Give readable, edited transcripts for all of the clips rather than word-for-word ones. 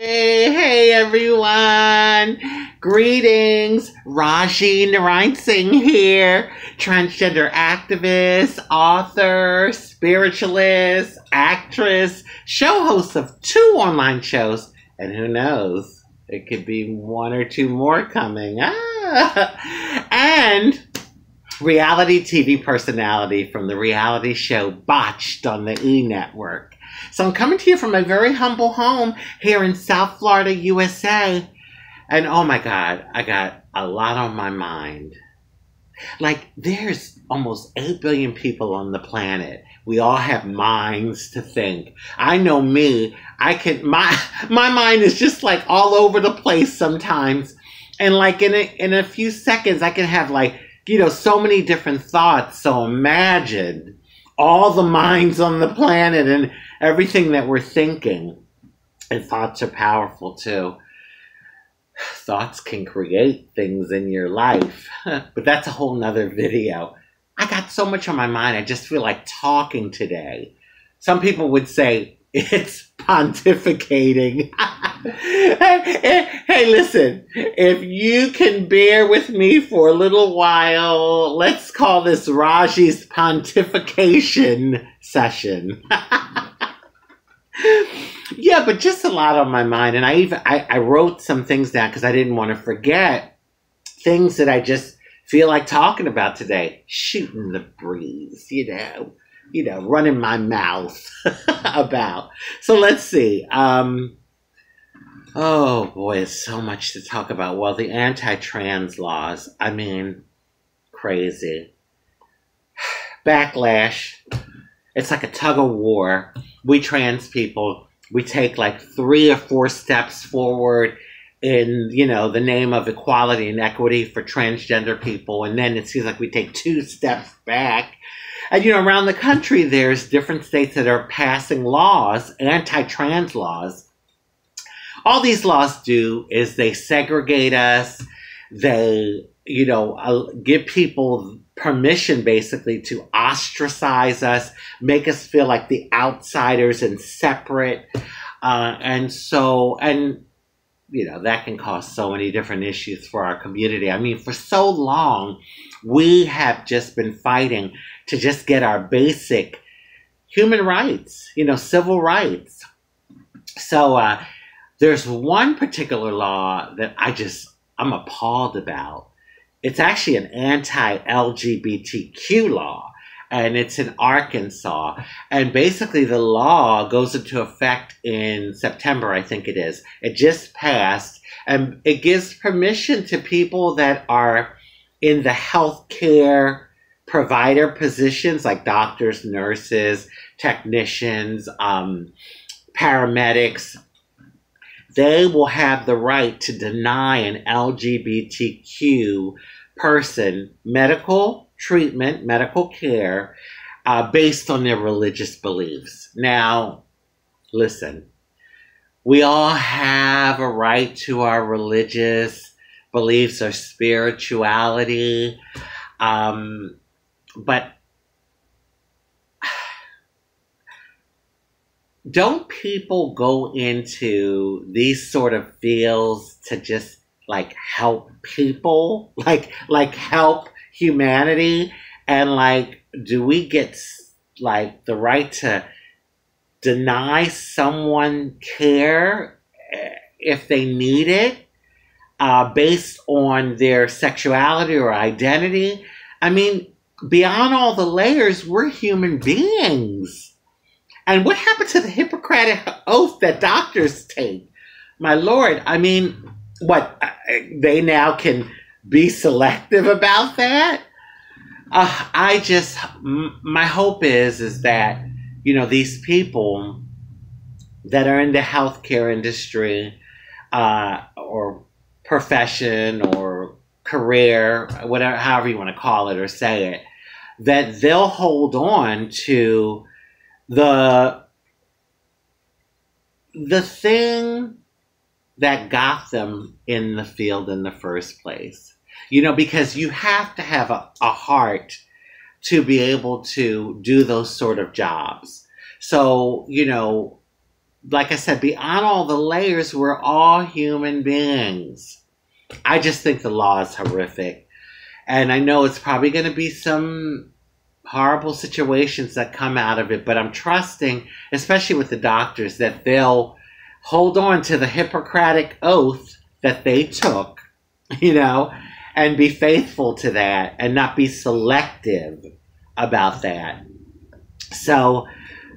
Hey everyone! Greetings! Rajee Narinesingh here, transgender activist, author, spiritualist, actress, show host of 2 online shows, and who knows, it could be 1 or 2 more coming. And reality TV personality from the reality show Botched on the E! Network. So I'm coming to you from my very humble home here in South Florida, USA. And oh my God, I got a lot on my mind. Like, there's almost 8 billion people on the planet. We all have minds to think. I know me, my mind is just like all over the place sometimes. And like in a few seconds, I can have like, so many different thoughts. So imagine all the minds on the planet and everything that we're thinking. And thoughts are powerful too. Thoughts can create things in your life. But that's a whole nother video. I got so much on my mind, I just feel like talking today. Some people would say it's pontificating. Hey, listen, if you can bear with me for a little while, let's call this Rajee'S pontification session. Yeah, but just a lot on my mind. And I wrote some things down because I didn't want to forget things that I just feel like talking about today. Shooting the breeze, running my mouth about. So let's see. Oh boy, it's so much to talk about. Well, the anti-trans laws, I mean, crazy. Backlash. It's like a tug of war. We trans people, we take like 3 or 4 steps forward in, the name of equality and equity for transgender people. And then it seems like we take 2 steps back. And, around the country, there's different states that are passing laws, anti-trans laws. All these laws do is they segregate us. They, give people permission basically to ostracize us, make us feel like the outsiders and separate. And that can cause so many different issues for our community. I mean, for so long, we have just been fighting to just get our basic human rights, civil rights. So there's one particular law that I'm appalled about. It's actually an anti-LGBTQ law, and it's in Arkansas. And basically the law goes into effect in September, I think it is. It just passed, and it gives permission to people that are in the healthcare provider positions, like doctors, nurses, technicians, paramedics. They will have the right to deny an LGBTQ person medical treatment, medical care, based on their religious beliefs. Now, listen, we all have a right to our religious beliefs or spirituality, but don't people go into these sort of fields to just like help people, like help humanity? And like, do we get like the right to deny someone care if they need it, based on their sexuality or identity? I mean, beyond all the layers, we're human beings. And what happened to the Hippocratic oath that doctors take? My Lord, I mean, what, they now can be selective about that? My hope is that, these people that are in the healthcare industry, or profession or career, whatever, however you want to call it or say it, that they'll hold on to the thing that got them in the field in the first place. Because you have to have a heart to be able to do those sort of jobs. So, like I said, beyond all the layers, we're all human beings. I just think the law is horrific. And I know it's probably going to be some horrible situations that come out of it, but I'm trusting, especially with the doctors, that they'll hold on to the Hippocratic oath that they took, you know, and be faithful to that and not be selective about that. So,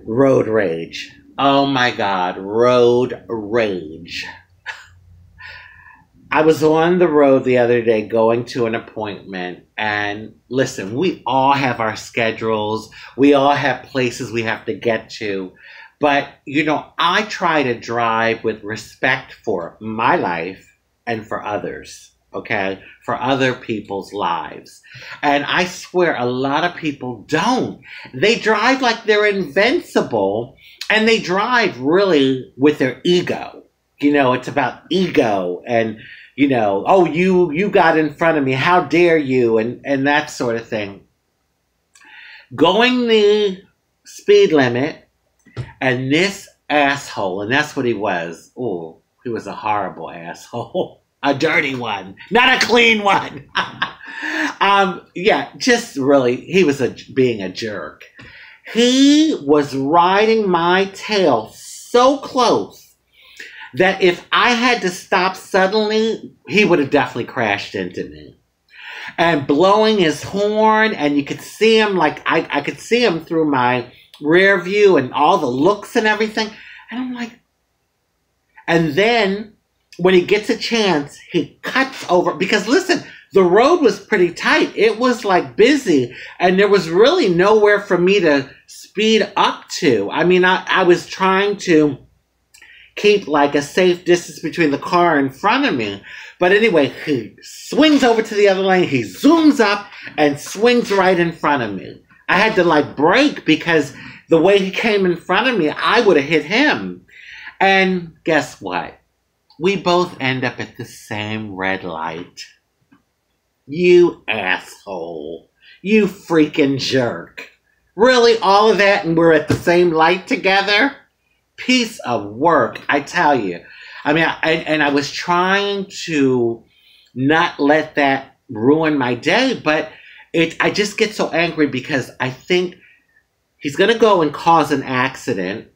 road rage. Oh my God, road rage. I was on the road the other day going to an appointment, and listen, we all have our schedules. We all have places we have to get to. But, you know, I try to drive with respect for my life and for others, okay? For other people's lives. And I swear a lot of people don't. They drive like they're invincible, and they drive really with their ego. You know, it's about ego and, you know, oh, you got in front of me. How dare you? And that sort of thing. Going the speed limit, and this asshole, and that's what he was. Oh, he was a horrible asshole. A dirty one. Not a clean one. Yeah, just really, he was being a jerk. He was riding my tail so close that if I had to stop suddenly, he would have definitely crashed into me. And blowing his horn, and you could see him, like, I could see him through my rear view and all the looks and everything. And I'm like, and then when he gets a chance, he cuts over. Because listen, the road was pretty tight. It was like busy, and there was really nowhere for me to speed up to. I mean, I was trying to keep like a safe distance between the car in front of me. But anyway, he swings over to the other lane. He zooms up and swings right in front of me. I had to like brake because the way he came in front of me, I would have hit him. And guess what? We both end up at the same red light. You asshole. You freaking jerk. Really, all of that and we're at the same light together? Piece of work, I tell you. I mean, I was trying to not let that ruin my day, but I just get so angry because I think he's going to go and cause an accident.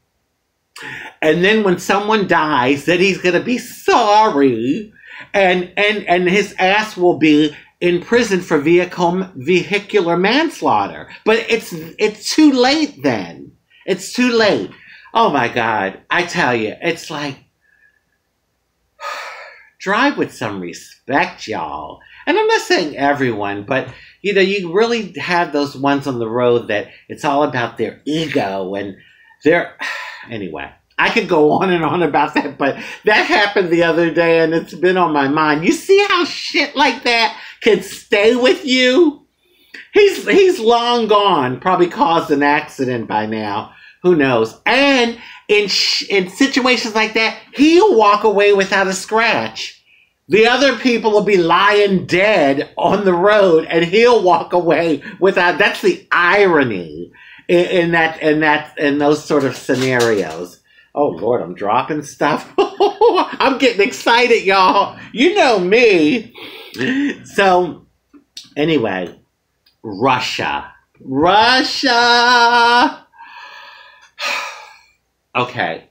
And then when someone dies, then he's going to be sorry. And his ass will be in prison for vehicular manslaughter. But it's too late then. It's too late. Oh my God, I tell you, it's like, drive with some respect, y'all. And I'm not saying everyone, but, you know, you really have those ones on the road that it's all about their ego and anyway, I could go on and on about that, but that happened the other day and it's been on my mind. You see how shit like that can stay with you? He's long gone, probably caused an accident by now. Who knows? And in situations like that, he'll walk away without a scratch. The other people will be lying dead on the road, and he'll walk away without. That's the irony in those sort of scenarios. Oh Lord, I'm dropping stuff. I'm getting excited, y'all. You know me. So, anyway, Russia. Okay.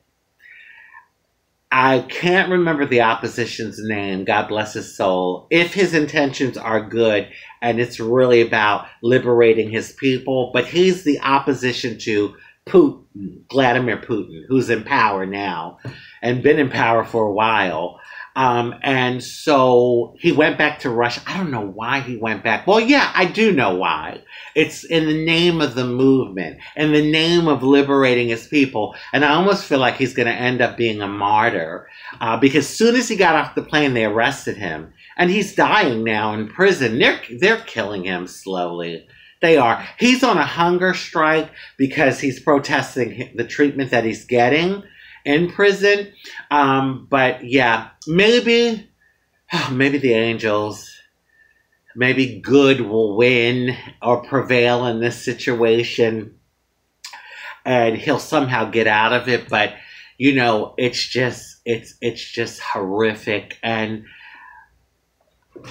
I can't remember the opposition's name, God bless his soul, if his intentions are good and it's really about liberating his people, but he's the opposition to Putin, Vladimir Putin, who's in power now and been in power for a while. And so he went back to Russia. I don't know why he went back. Well, yeah, I do know why. It's in the name of the movement, in the name of liberating his people. And I almost feel like he's going to end up being a martyr because as soon as he got off the plane, they arrested him. And he's dying now in prison. They're killing him slowly. They are. He's on a hunger strike because he's protesting the treatment that he's getting in prison. But yeah, maybe the angels, maybe good will win or prevail in this situation and he'll somehow get out of it. But you know, it's just horrific. And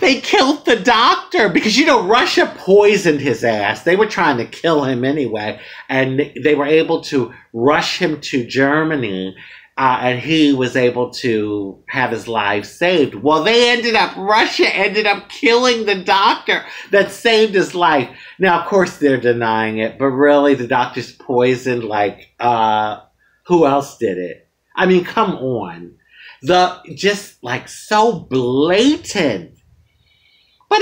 they killed the doctor because, you know, Russia poisoned his ass. They were trying to kill him anyway. And they were able to rush him to Germany. And he was able to have his life saved. Well, Russia ended up killing the doctor that saved his life. Now, of course, they're denying it. But really, the doctor's poisoned. Like, who else did it? I mean, come on. Just like so blatant. But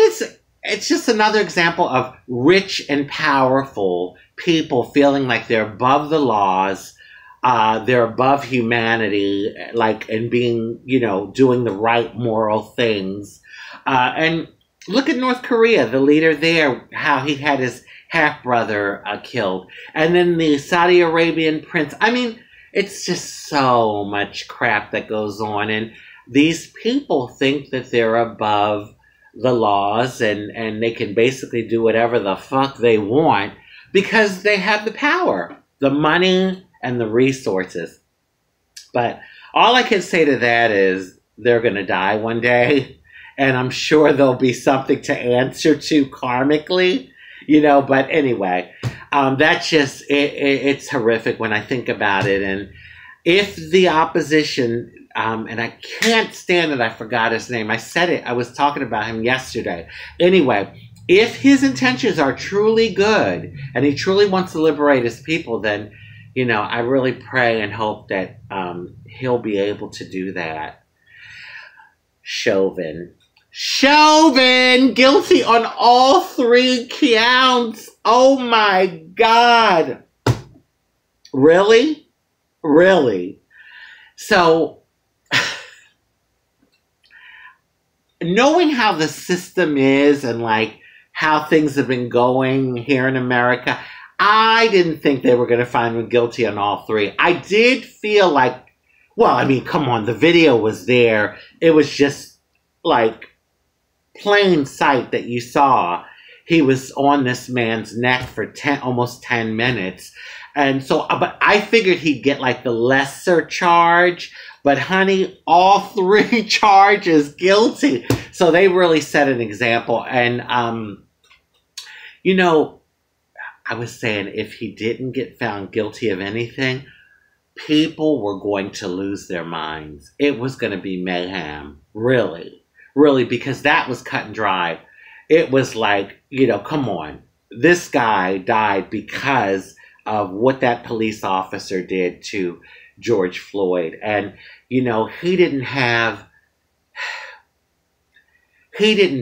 it's just another example of rich and powerful people feeling like they're above the laws, they're above humanity, like, and being, you know, doing the right moral things. And look at North Korea, the leader there, how he had his half-brother killed. And then the Saudi Arabian prince. I mean, it's just so much crap that goes on. And these people think that they're above the laws and they can basically do whatever the fuck they want because they have the power, the money, and the resources. But all I can say to that is they're going to die one day, and I'm sure there'll be something to answer to karmically, you know. But anyway, that's just, it's horrific when I think about it. And if the opposition, and I can't stand it, I forgot his name. I said it, I was talking about him yesterday. Anyway, if his intentions are truly good and he truly wants to liberate his people, then, you know, I really pray and hope that he'll be able to do that. Chauvin, guilty on all 3 counts. Oh my God. Really? So, knowing how the system is and like how things have been going here in America, I didn't think they were going to find him guilty on all 3. I did feel like, well, I mean, come on, the video was there. It was just like plain sight that you saw. He was on this man's neck for almost 10 minutes. And so, but I figured he'd get like the lesser charge. But honey, all 3 charges guilty. So they really set an example. And, you know, I was saying if he didn't get found guilty of anything, people were going to lose their minds. It was going to be mayhem. Really, because that was cut and dry. It was like, you know, come on. This guy died because of what that police officer did to George Floyd. And, you know, he didn't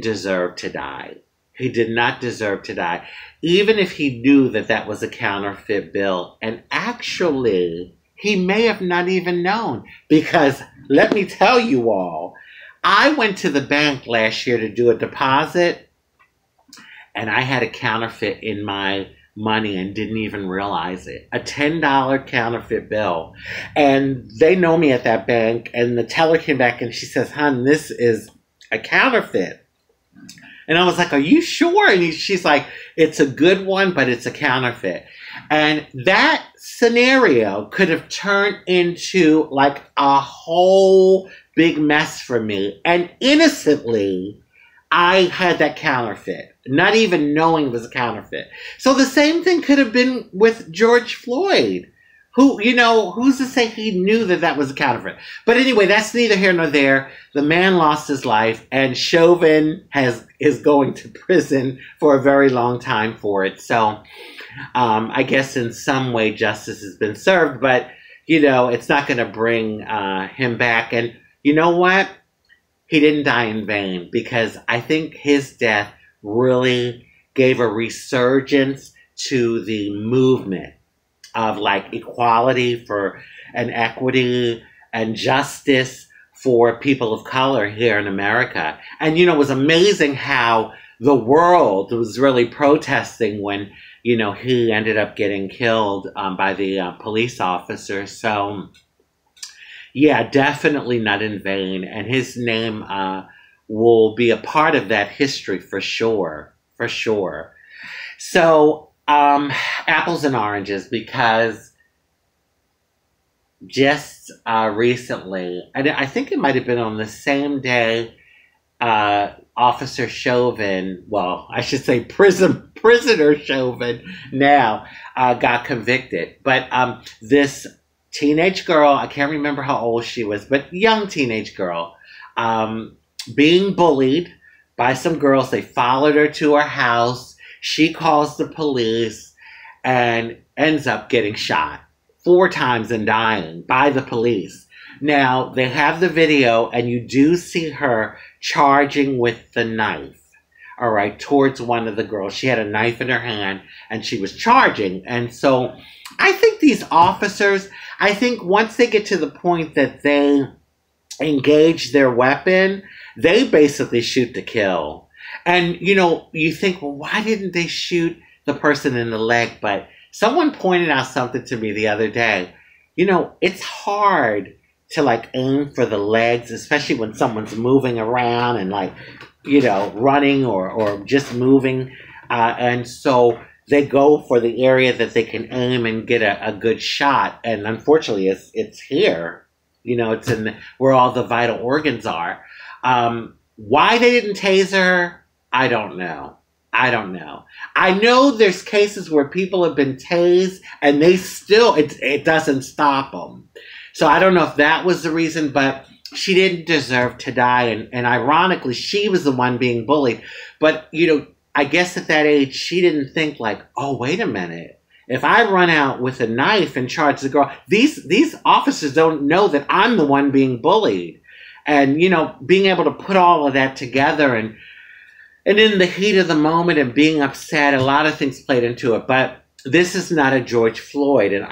deserve to die. He did not deserve to die. Even if he knew that that was a counterfeit bill. And actually, he may have not even known. Because, let me tell you all, I went to the bank last year to do a deposit. And I had a counterfeit in my money and didn't even realize it. A $10 counterfeit bill. And they know me at that bank. And the teller came back and she says, "Hon, this is a counterfeit." And I was like, "Are you sure?" And she's like, "It's a good one, but it's a counterfeit." And that scenario could have turned into like a whole big mess for me. And innocently, I had that counterfeit, not even knowing it was a counterfeit. So the same thing could have been with George Floyd, who, you know, who's to say he knew that that was a counterfeit? But anyway, that's neither here nor there. The man lost his life, and Chauvin is going to prison for a very long time for it. So I guess in some way justice has been served, but, you know, it's not going to bring him back. And you know what? He didn't die in vain, because I think his death really gave a resurgence to the movement of like equality for and equity and justice for people of color here in America. And, you know, it was amazing how the world was really protesting when, you know, he ended up getting killed by the police officer. So, yeah, definitely not in vain. And his name will be a part of that history for sure. For sure. So, apples and oranges, because just recently, and I think it might have been on the same day Officer Chauvin, well, I should say prisoner Chauvin now got convicted. But this teenage girl, I can't remember how old she was, but young teenage girl, being bullied by some girls. They followed her to her house. She calls the police and ends up getting shot 4 times and dying by the police. Now, they have the video, and you do see her charging with the knife, all right, towards one of the girls. She had a knife in her hand, and she was charging. And so I think these officers, I think once they get to the point that they engage their weapon, they basically shoot to kill. And, you know, you think, well, why didn't they shoot the person in the leg? But someone pointed out something to me the other day. You know, it's hard to like aim for the legs, especially when someone's moving around and like, you know, running or just moving. And so they go for the area that they can aim and get a good shot. And unfortunately, it's here. You know, it's in where all the vital organs are. Why they didn't tase her, I don't know. I don't know. I know there's cases where people have been tased and they still, it doesn't stop them. So I don't know if that was the reason, but she didn't deserve to die. And ironically, she was the one being bullied. But, you know, I guess at that age, she didn't think like, oh, wait a minute. If I run out with a knife and charge the girl, these officers don't know that I'm the one being bullied. And, you know, being able to put all of that together and in the heat of the moment and being upset, a lot of things played into it. But this is not a George Floyd. And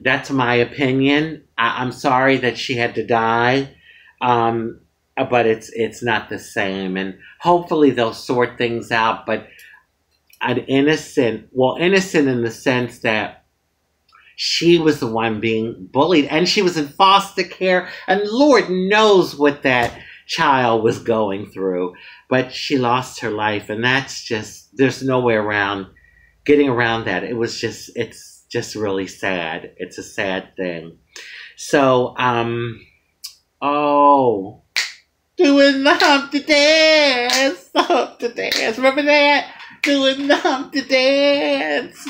that's my opinion. I'm sorry that she had to die. But it's not the same. And hopefully they'll sort things out. But innocent in the sense that she was the one being bullied. And she was in foster care. And Lord knows what that child was going through. But she lost her life. And that's just, there's no way around getting around that. It's just really sad. It's a sad thing. So, doing the Humpty Dance, remember that? Doing the Humpty Dance.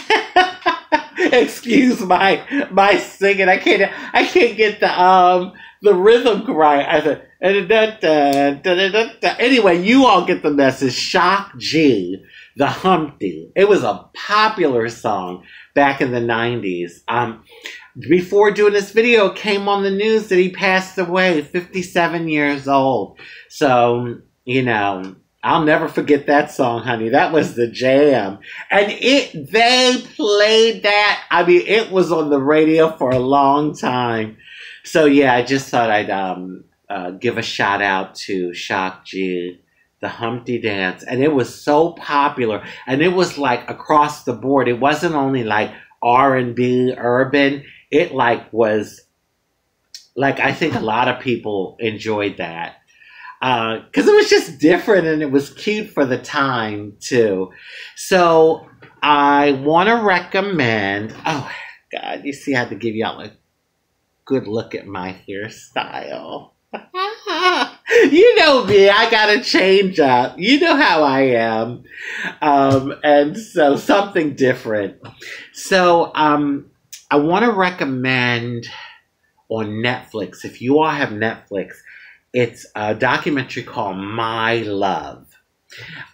Excuse my singing. I can't get the rhythm right. I said, anyway, you all get the message. Shock G, the Humpty. It was a popular song back in the 90s. Before doing this video, it came on the news that he passed away, 57 years old. So, you know, I'll never forget that song, honey. That was the jam. And they played that. I mean, it was on the radio for a long time. So, yeah, I just thought I'd give a shout out to Shock G, the Humpty Dance. And it was so popular. And it was like across the board. It wasn't only like R&B, urban. It like was like, I think a lot of people enjoyed that. Because it was just different and it was cute for the time too. So I want to recommend, oh God, you see I had to give y'all a good look at my hairstyle. You know me, I gotta change up. You know how I am. And so something different. So I want to recommend on Netflix, if you all have Netflix, it's a documentary called My Love.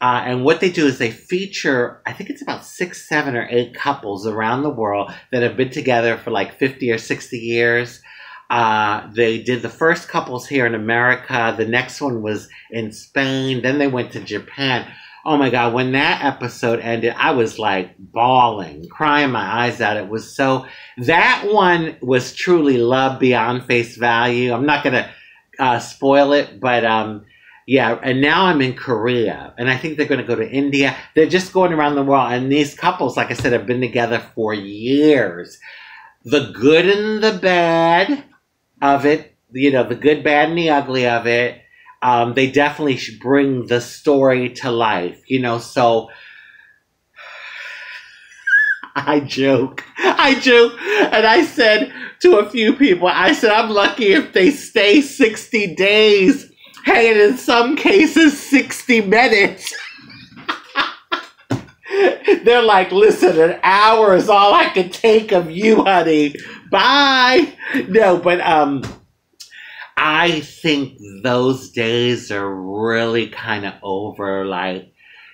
And what they do is they feature, I think it's about 6, 7, or 8 couples around the world that have been together for like 50 or 60 years. They did the first couples here in America. The next one was in Spain. Then they went to Japan. Oh my God, when that episode ended, I was like bawling, crying my eyes out. It was so, that one was truly love beyond face value. I'm not going to spoil it, but yeah. And now I'm in Korea, and I think they're going to go to India. They're just going around the world. And these couples, like I said, have been together for years. The good and the bad of it, you know, the good, bad, and the ugly of it. They definitely should bring the story to life, you know, so I joke. And I said to a few people, I said, I'm lucky if they stay 60 days. Hey, and in some cases, 60 minutes. They're like, listen, an hour is all I can take of you, honey. Bye. No, but I think those days are really kind of over. Like,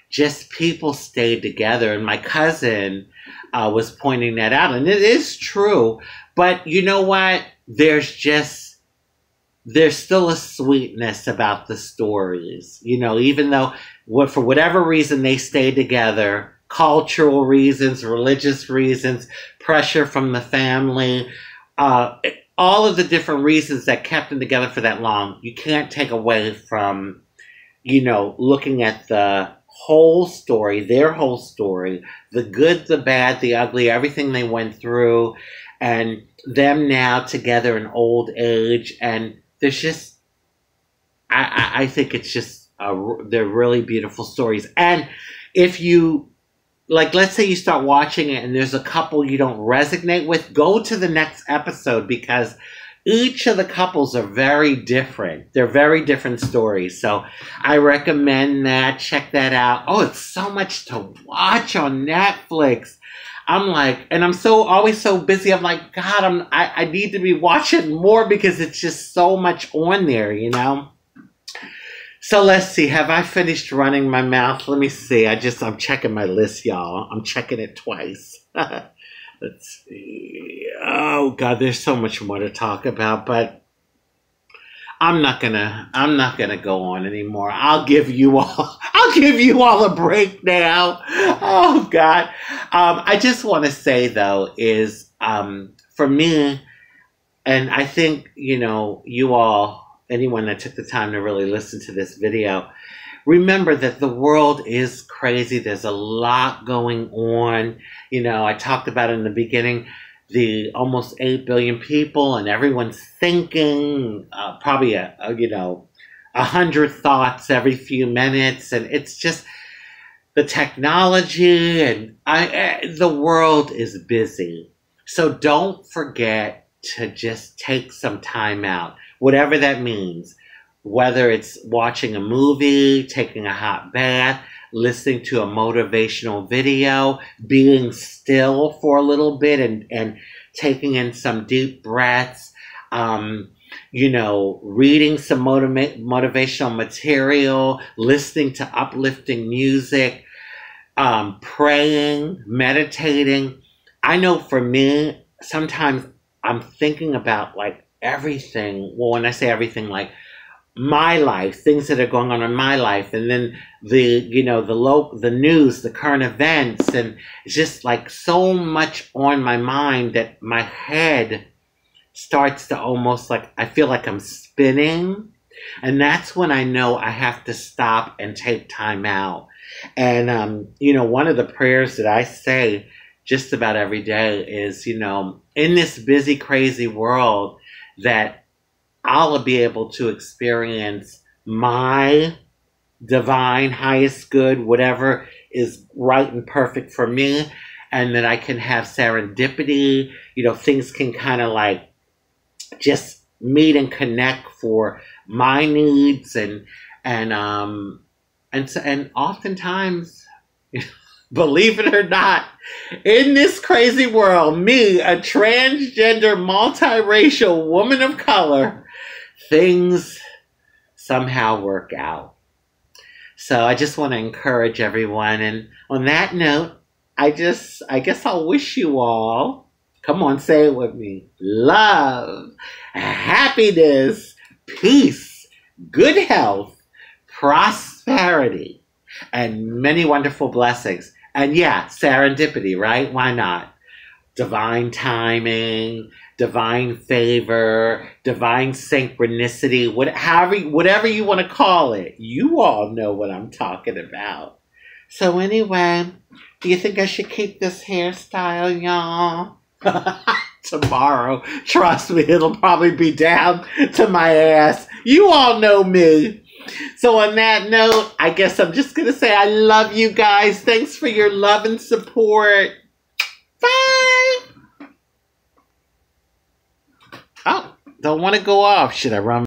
just people stayed together. And my cousin was pointing that out. And it is true. But you know what? There's still a sweetness about the stories. You know, even though for whatever reason they stayed together, cultural reasons, religious reasons, pressure from the family, all of the different reasons that kept them together for that long, you can't take away from, you know, looking at the whole story, their whole story, the good, the bad, the ugly, everything they went through, and them now together in old age. And there's just, I think it's just, they're really beautiful stories. And if you, like, let's say you start watching it and there's a couple you don't resonate with, go to the next episode, because each of the couples are very different. They're very different stories. So I recommend that. Check that out. Oh, it's so much to watch on Netflix. I'm like, and I'm always so busy. I'm like, God, I need to be watching more because it's just so much on there, you know? So let's see. Have I finished running my mouth? Let me see. I'm checking my list, y'all. I'm checking it twice. Let's see. Oh God, there's so much more to talk about, but I'm not gonna go on anymore. I'll give you all a break now. Oh God. I just want to say though is, for me, and I think, you know, you all, anyone that took the time to really listen to this video, remember that the world is crazy. There's a lot going on. You know, I talked about it in the beginning, the almost 8 billion people, and everyone's thinking probably 100 thoughts every few minutes. And it's just the technology, and the world is busy. So don't forget to just take some time out, whatever that means, whether it's watching a movie, taking a hot bath, listening to a motivational video, being still for a little bit and taking in some deep breaths, you know, reading some motivational material, listening to uplifting music, praying, meditating. I know for me, sometimes I'm thinking about like everything. Well, when I say everything, like my life, things that are going on in my life, and then the news, the current events, and it's just like so much on my mind that my head starts to almost like, I feel like I'm spinning. And that's when I know I have to stop and take time out. And, you know, one of the prayers that I say just about every day is, you know, in this busy, crazy world, that I'll be able to experience my divine, highest good, whatever is right and perfect for me, and that I can have serendipity. You know, things can kind of like just meet and connect for my needs, and oftentimes, believe it or not, in this crazy world, me, a transgender, multiracial woman of color, things somehow work out. So I just want to encourage everyone. And on that note, I guess I'll wish you all, come on, say it with me, love, happiness, peace, good health, prosperity, and many wonderful blessings. And yeah, serendipity, right? Why not? Divine timing, divine favor, divine synchronicity, whatever you want to call it. You all know what I'm talking about. So anyway, do you think I should keep this hairstyle, y'all? Tomorrow, trust me, it'll probably be down to my ass. You all know me. So on that note, I guess I'm just going to say I love you guys. Thanks for your love and support. Bye! Oh, don't want to go off. Should I run